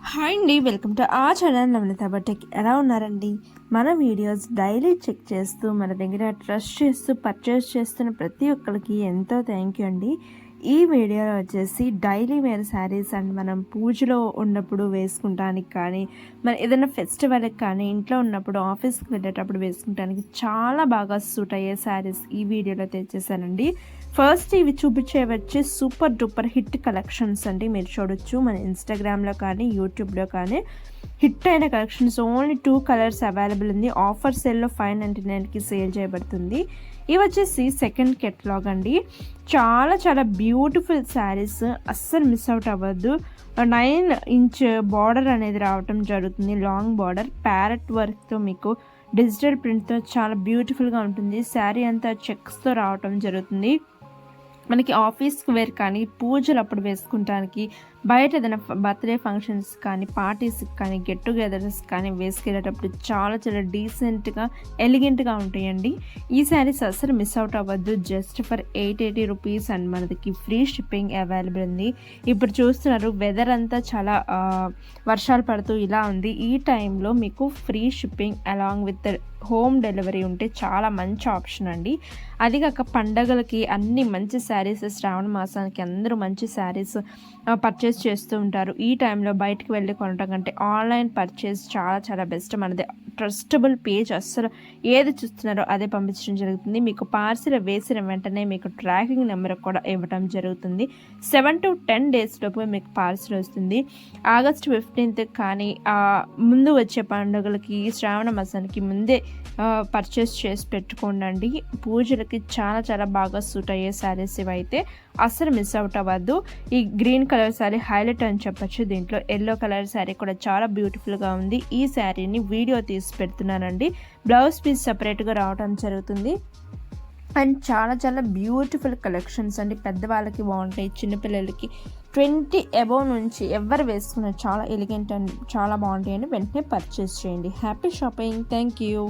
Hi అండి, welcome to ఆ channel నవనీత బటెక్. ఎలా ఉన్నారండి? మన వీడియోస్ డైలీ చెక్ చేస్తూ మన దగ్గర ట్రస్ట్ చేస్తూ పర్చేస్ చేస్తున్న ప్రతి ఒక్కరికి ఎంతో థ్యాంక్ యూ అండి. ఈ వీడియోలో వచ్చేసి డైలీ వేర్ శారీస్ అండ్ మనం పూజలో ఉన్నప్పుడు వేసుకుంటానికి కానీ, మన ఏదైనా ఫెస్టివల్కి కానీ, ఇంట్లో ఉన్నప్పుడు ఆఫీస్కి వెళ్ళేటప్పుడు వేసుకుంటానికి చాలా బాగా సూట్ అయ్యే శారీస్ ఈ వీడియోలో తెచ్చేసానండి. ఫస్ట్ ఇవి చూపించేవి వచ్చి సూపర్ డూపర్ హిట్ కలెక్షన్స్ అండి. మీరు చూడొచ్చు మన ఇన్స్టాగ్రామ్లో కానీ యూట్యూబ్లో కానీ హిట్ అయిన కలెక్షన్స్. ఓన్లీ 2 కలర్స్ అవైలబుల్ ఉంది. ఆఫర్ సేల్లో 599కి సేల్ చేయబడుతుంది. ఇవి వచ్చేసి సెకండ్ కెటలాగ్ అండి. చాలా చాలా బ్యూటిఫుల్ శారీస్, అస్సలు మిస్ అవుట్ అవ్వద్దు. 9 ఇంచ్ బార్డర్ అనేది రావటం జరుగుతుంది. లాంగ్ బార్డర్ ప్యారెట్ వర్క్తో మీకు డిజిటల్ ప్రింట్తో చాలా బ్యూటిఫుల్గా ఉంటుంది. శారీ అంతా చెక్స్తో రావటం జరుగుతుంది. మనకి ఆఫీస్కి వేర్ కానీ, పూజలు అప్పుడు వేసుకుంటానికి, బయట ఏదైనా బర్త్డే ఫంక్షన్స్ కానీ, పార్టీస్కి కానీ, గెట్ టుగెదర్స్ కానీ వేసుకెళ్ళేటప్పుడు చాలా చాలా డీసెంట్గా ఎలిగెంట్గా ఉంటాయండి. ఈ శారీస్ అసలు మిస్ అవుట్ అవ్వద్దు. జస్ట్ ఫర్ 880 రూపీస్ అండ్ మనకి ఫ్రీ షిప్పింగ్ అవైలబుల్ ఉంది. ఇప్పుడు చూస్తున్నారు వెదర్ అంతా చాలా వర్షాలు పడుతూ ఇలా ఉంది. ఈ టైంలో మీకు free shipping along with home delivery ఉంటే చాలా మంచి ఆప్షన్ అండి. అది కాక పండగలకి అన్ని మంచి శారీస్, శ్రావణ మాసానికి అందరూ మంచి శారీస్ పర్చేస్ చేస్తూ ఉంటారు. ఈ టైంలో బయటకు వెళ్ళి కొనడం కంటే ఆన్లైన్ పర్చేస్ చాలా చాలా బెస్ట్. మనది ట్రస్టబుల్ పేజ్, అస్సలు ఏది చూస్తున్నారో అదే పంపించడం జరుగుతుంది. మీకు పార్సిల్ వేసిన వెంటనే మీకు ట్రాకింగ్ నెంబర్ కూడా ఇవ్వడం జరుగుతుంది. 7 to 10 డేస్ లోపు మీకు పార్సిల్ వస్తుంది. ఆగస్ట్ 15th కానీ ముందు వచ్చే పండుగలకి, శ్రావణ మాసానికి ముందే పర్చేస్ చేసి పెట్టుకోండి. పూజలకి చాలా చాలా బాగా సూట్ అయ్యే శారీస్ ఇవైతే అస్సలు మిస్ అవుట్ అవ్వద్దు. ఈ గ్రీన్ కలర్ శారీ హైలైట్ అని చెప్పొచ్చు. దీంట్లో ఎల్లో కలర్ శారీ కూడా చాలా బ్యూటిఫుల్గా ఉంది. ఈ శారీని వీడియో తీసి పెడుతున్నానండి. బ్లౌజ్ పీస్ సపరేట్గా రావడం జరుగుతుంది. అండ్ చాలా చాలా బ్యూటిఫుల్ కలెక్షన్స్ అండి. పెద్దవాళ్ళకి బాగుంటాయి, చిన్నపిల్లలకి 20 అబోవ్ నుంచి ఎవరు వేసుకున్న చాలా ఎలిగెంట్ అండ్ చాలా బాగుంటాయండి. వెంటనే పర్చేస్ చేయండి. Happy shopping. Thank you.